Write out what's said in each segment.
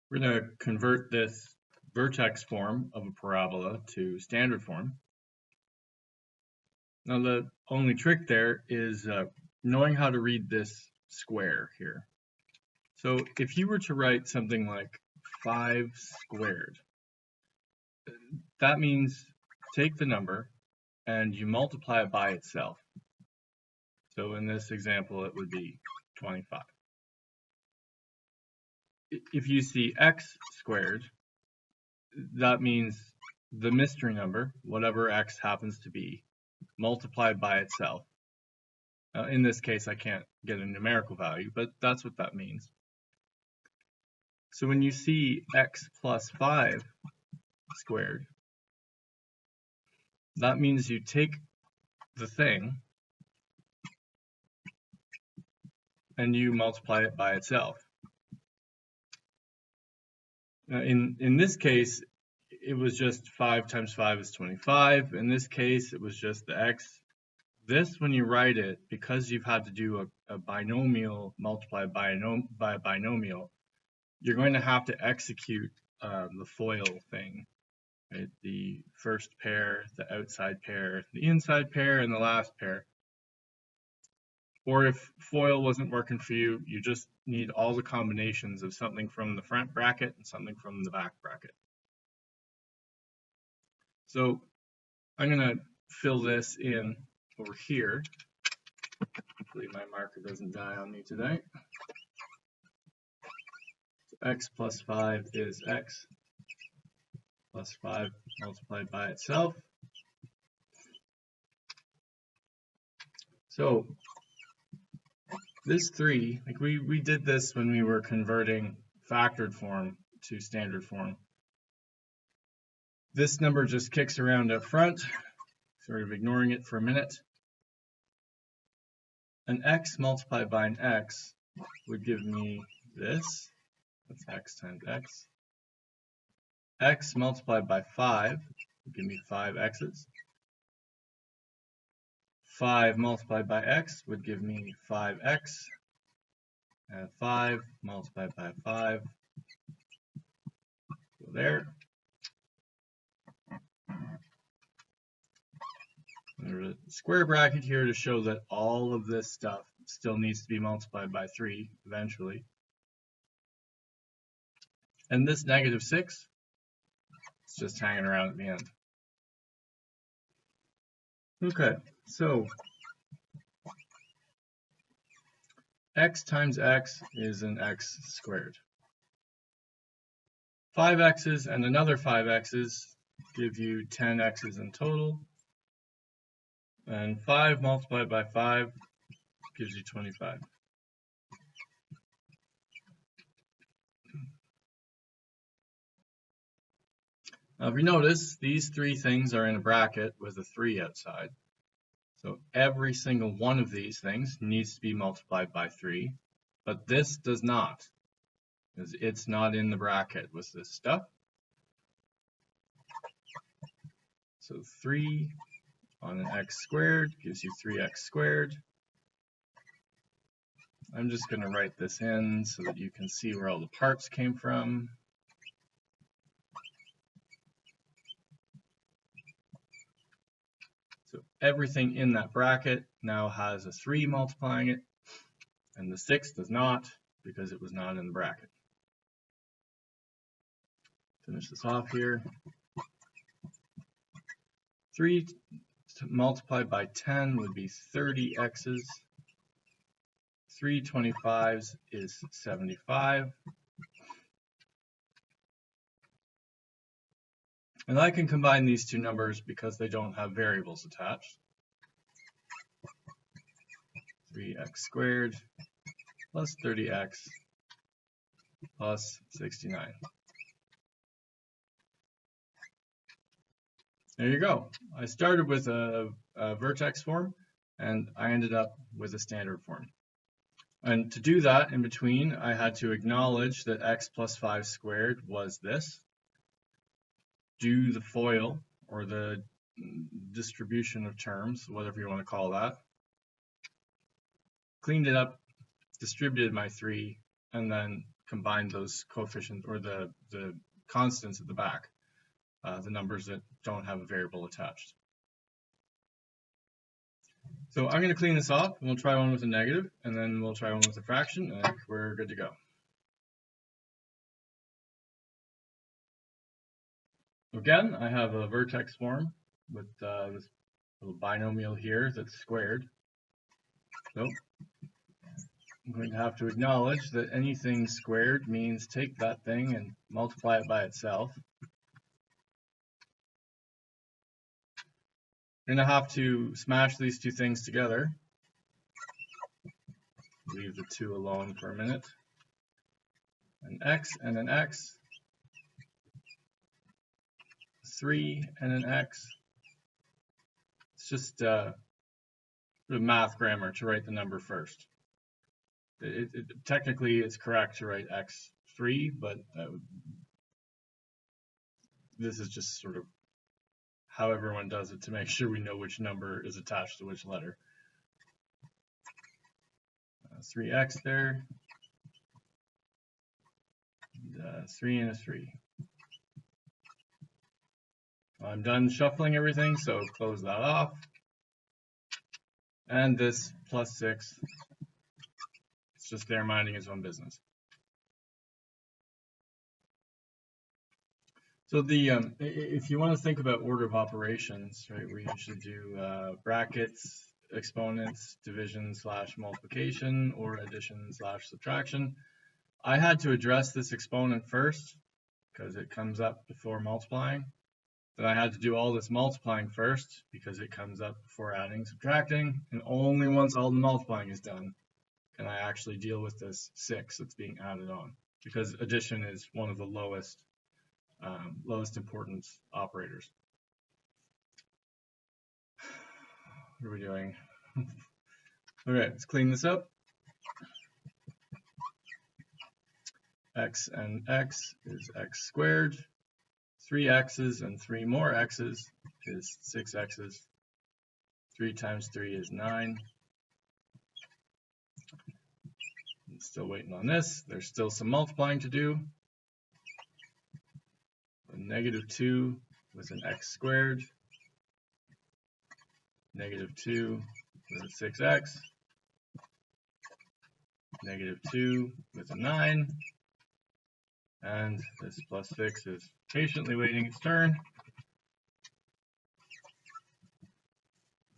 We're going to convert this vertex form of a parabola to standard form. Now the only trick there is knowing how to read this square here. So if you were to write something like 5 squared, that means take the number and you multiply it by itself. So in this example, it would be 25. If you see x squared, that means the mystery number, whatever x happens to be, multiplied by itself. In this case, I can't get a numerical value, but that's what that means. So when you see x plus 5 squared, that means you take the thing and you multiply it by itself. In this case, it was just 5 times 5 is 25. In this case, it was just the x. This, when you write it, because you've had to do a binomial multiplied by a binomial, you're going to have to execute the FOIL thing, right? The first pair, the outside pair, the inside pair, and the last pair. Or if FOIL wasn't working for you, you just need all the combinations of something from the front bracket and something from the back bracket. So I'm going to fill this in over here. Hopefully my marker doesn't die on me today. So x plus 5 is x plus 5 multiplied by itself. So this 3, like we did this when we were converting factored form to standard form. This number just kicks around up front, sort of ignoring it for a minute. An x multiplied by an x would give me this. That's x times x. X multiplied by 5 would give me 5 x's. 5 multiplied by x would give me 5x. And 5 multiplied by 5. Go there. There's a square bracket here to show that all of this stuff still needs to be multiplied by 3 eventually. And this negative 6, it's just hanging around at the end. Okay, so x times x is an x squared. 5 x's and another 5 x's give you 10 x's in total. And 5 multiplied by 5 gives you 25. Now if you notice, these 3 things are in a bracket with a 3 outside. So every single one of these things needs to be multiplied by 3, but this does not, because it's not in the bracket with this stuff. So 3 on an x squared gives you 3x squared. I'm just going to write this in so that you can see where all the parts came from. So everything in that bracket now has a 3 multiplying it, and the 6 does not because it was not in the bracket. Finish this off here. 3 multiplied by 10 would be 30 x's. 3 25s is 75. And I can combine these two numbers because they don't have variables attached. 3x squared plus 30x plus 69. There you go. I started with a vertex form and I ended up with a standard form. And to do that in between, I had to acknowledge that x plus 5 squared was this. Do the FOIL, or the distribution of terms, whatever you want to call that. Cleaned it up, distributed my 3, and then combine those coefficients or the constants at the back, the numbers that don't have a variable attached. So I'm going to clean this off, and we'll try one with a negative, and then we'll try one with a fraction, and we're good to go. Again, I have a vertex form with this little binomial here that's squared. So I'm going to have to acknowledge that anything squared means take that thing and multiply it by itself. I'm going to have to smash these two things together. Leave the 2 alone for a minute. An x and an x. 3 and an x. It's just math grammar to write the number first. Technically, it's correct to write x3, but this is just sort of how everyone does it to make sure we know which number is attached to which letter. 3x there, and 3 and a 3. I'm done shuffling everything, so close that off. And this plus 6, it's just there minding its own business. So if you want to think about order of operations, right, we usually do brackets, exponents, division / multiplication, or addition / subtraction. I had to address this exponent first because it comes up before multiplying. Then I had to do all this multiplying first because it comes up before adding, subtracting, and only once all the multiplying is done can I actually deal with this 6 that's being added on, because addition is one of the lowest importance operators. What are we doing? Okay, let's clean this up. X and x is x squared. 3 x's and 3 more x's is 6 x's. 3 times 3 is 9. I'm still waiting on this. There's still some multiplying to do. A -2 with an x squared. -2 with a 6x. -2 with a 9. And this plus 6 is patiently waiting its turn.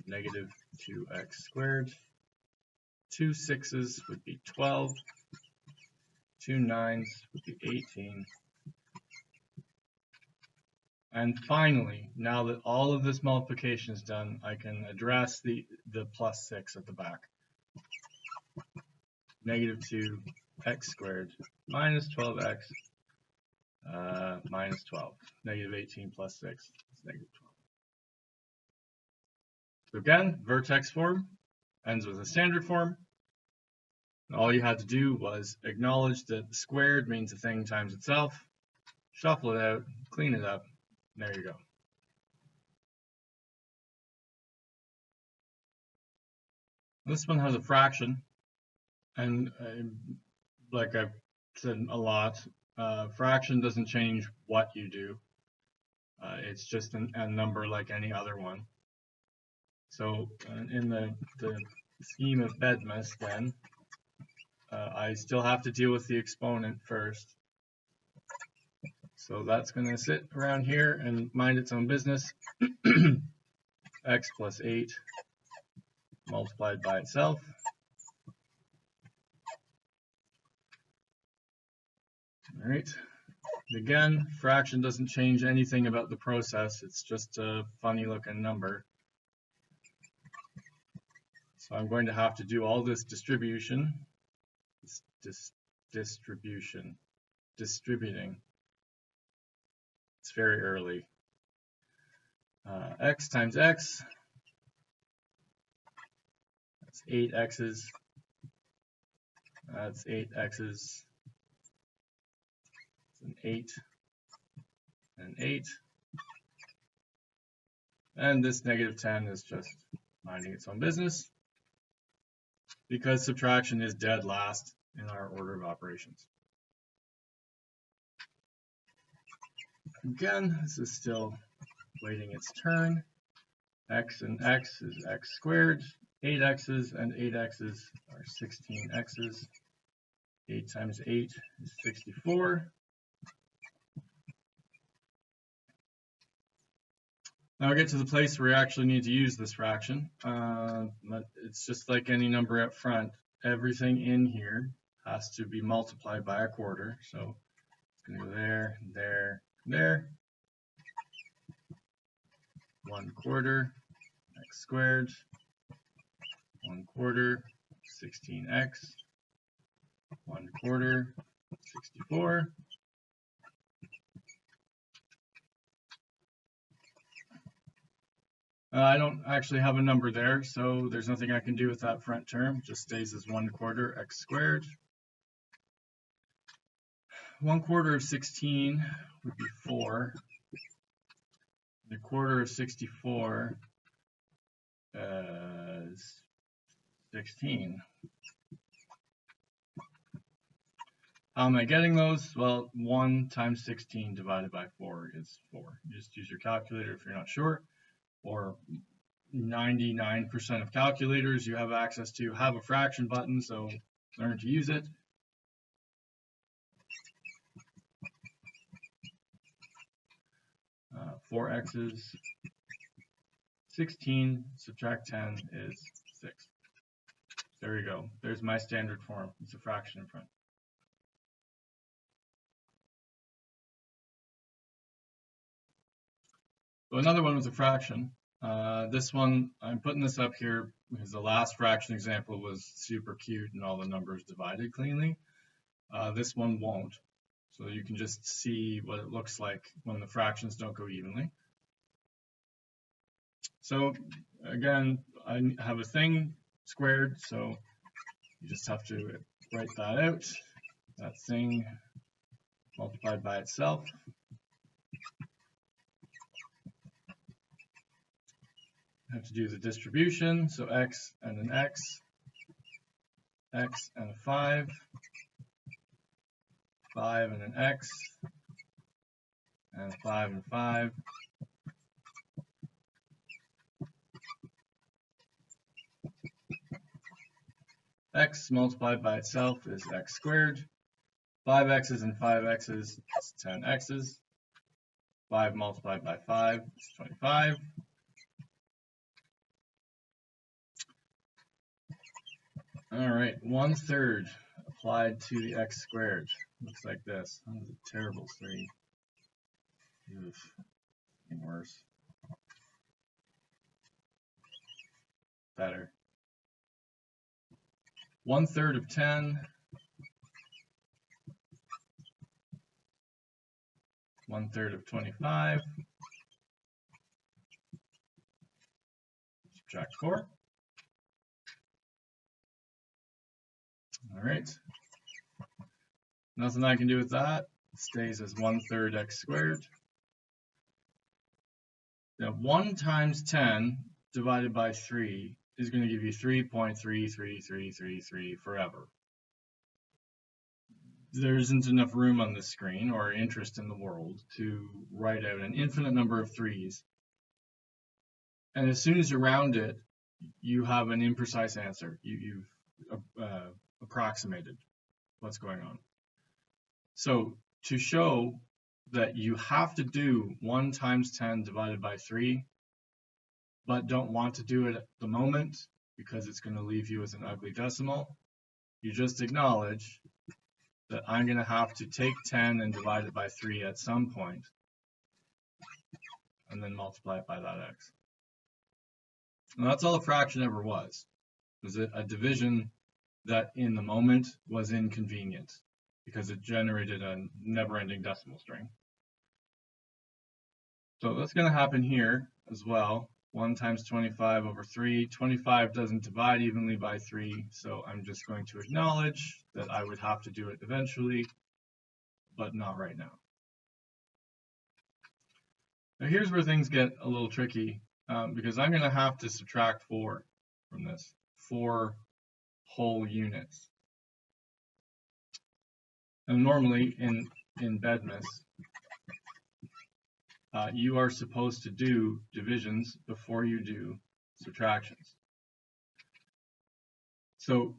-2x squared. 2 6's would be 12. 2 9's would be 18. And finally, now that all of this multiplication is done, I can address the plus 6 at the back. -2x squared minus 12x minus 12. -18 plus 6 is -12. So again, vertex form ends with a standard form. And all you had to do was acknowledge that squared means a thing times itself, shuffle it out, clean it up, and there you go. This one has a fraction, and like I've said a lot, fraction doesn't change what you do. It's just a number like any other one. So in the scheme of BEDMAS, then, I still have to deal with the exponent first. So that's going to sit around here and mind its own business. X plus 8 multiplied by itself. All right. Again, fraction doesn't change anything about the process. It's just a funny looking number. So I'm going to have to do all this distributing. It's very early. X times x, that's 8 x's. That's 8 x's. It's an 8 and 8. And this -10 is just minding its own business, because subtraction is dead last in our order of operations. Again, this is still waiting its turn. X and x is x squared. 8 x's and 8 x's are 16 x's. 8 times 8 is 64. Now we get to the place where we actually need to use this fraction. But it's just like any number up front. Everything in here has to be multiplied by a quarter. So it's going to go there, there, there. 1/4 x squared. 1/4 16x. 1/4 64. I don't actually have a number there, so there's nothing I can do with that front term. It just stays as 1/4 x squared. 1/4 of 16 would be 4. The quarter of 64 is 16. How am I getting those? Well, 1 times 16 divided by 4 is 4. You just use your calculator if you're not sure. Or 99% of calculators you have access to have a fraction button, so learn to use it. Four x's, 16, subtract 10 is 6. There we go. There's my standard form. It's a fraction in front. So another one was a fraction. This one, I'm putting this up here because the last fraction example was super cute and all the numbers divided cleanly. This one won't. So you can just see what it looks like when the fractions don't go evenly. So again, I have a thing squared, so you just have to write that out. That thing multiplied by itself. I have to do the distribution, so x and an x, x and a 5, 5 and an x, and 5 and 5. X multiplied by itself is x squared. 5 x's and 5 x's is 10 x's. 5 multiplied by 5 is 25. All right, 1/3 applied to the x squared. Looks like this. That was a terrible 3. Oof, getting worse. Better. 1/3 of 10. 1/3 of 25. Subtract 4. All right. Nothing I can do with that. It stays as 1/3 x squared. Now 1 times 10 divided by 3 is going to give you 3.33333 forever. There isn't enough room on the screen or interest in the world to write out an infinite number of 3's. And as soon as you round it, you have an imprecise answer. You've approximated what's going on. So to show that you have to do 1 times 10 divided by 3, but don't want to do it at the moment because it's going to leave you as an ugly decimal, you just acknowledge that I'm going to have to take 10 and divide it by 3 at some point, and then multiply it by that x. And that's all a fraction ever was. It was a division that in the moment was inconvenient because it generated a never-ending decimal string. So that's going to happen here as well. 1 times 25 over 3. 25 doesn't divide evenly by 3, so I'm just going to acknowledge that I would have to do it eventually, but not right now. Now here's where things get a little tricky, because I'm going to have to subtract 4 from this. 4 whole units. And normally in BEDMAS, you are supposed to do divisions before you do subtractions. So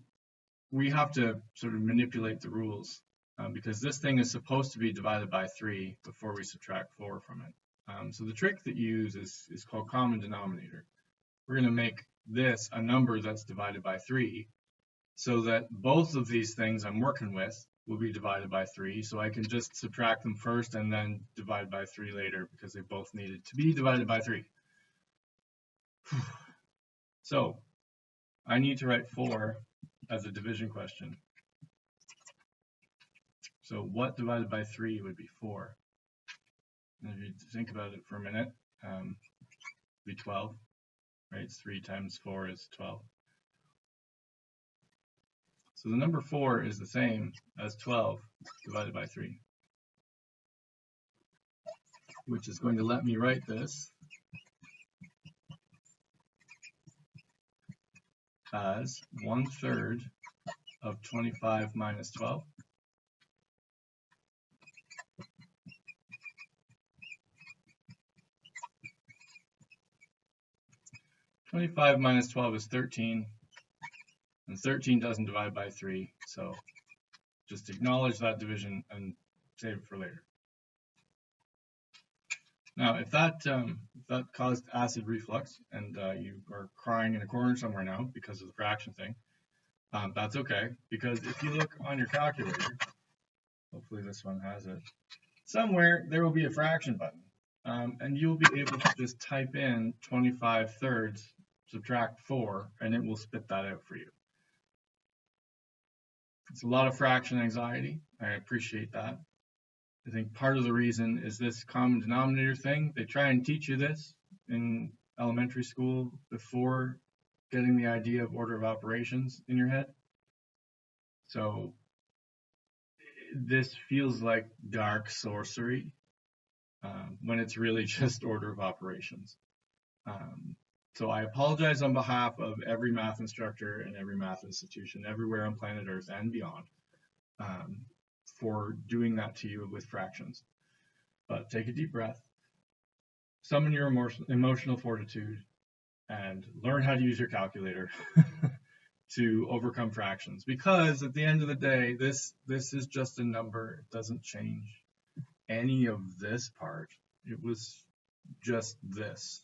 we have to sort of manipulate the rules because this thing is supposed to be divided by 3 before we subtract 4 from it. So the trick that you use is called common denominator. We're going to make this a number that's divided by 3 so that both of these things I'm working with will be divided by 3, so I can just subtract them first and then divide by 3 later because they both needed to be divided by 3. So I need to write 4 as a division question. So what divided by 3 would be 4? And if you think about it for a minute, it'd be 12, right? It's 3 times 4 is 12. So the number 4 is the same as 12 divided by 3, which is going to let me write this as 1/3 of 25 minus 12. (25 minus 12 is 13, and 13 doesn't divide by 3, so just acknowledge that division and save it for later. Now, if that caused acid reflux and you are crying in a corner somewhere now because of the fraction thing, that's okay, because if you look on your calculator, hopefully this one has it, somewhere there will be a fraction button, and you'll be able to just type in 25/3 subtract 4, and it will spit that out for you. It's a lot of fraction anxiety. I appreciate that. I think part of the reason is this common denominator thing. They try and teach you this in elementary school before getting the idea of order of operations in your head. So this feels like dark sorcery when it's really just order of operations. So I apologize on behalf of every math instructor and every math institution everywhere on planet Earth and beyond for doing that to you with fractions. But take a deep breath, summon your emotional fortitude, and learn how to use your calculator to overcome fractions. Because at the end of the day, this is just a number. It doesn't change any of this part. It was just this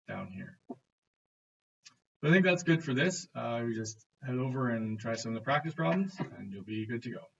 down here. So I think that's good for this. We just head over and try some of the practice problems, and you'll be good to go.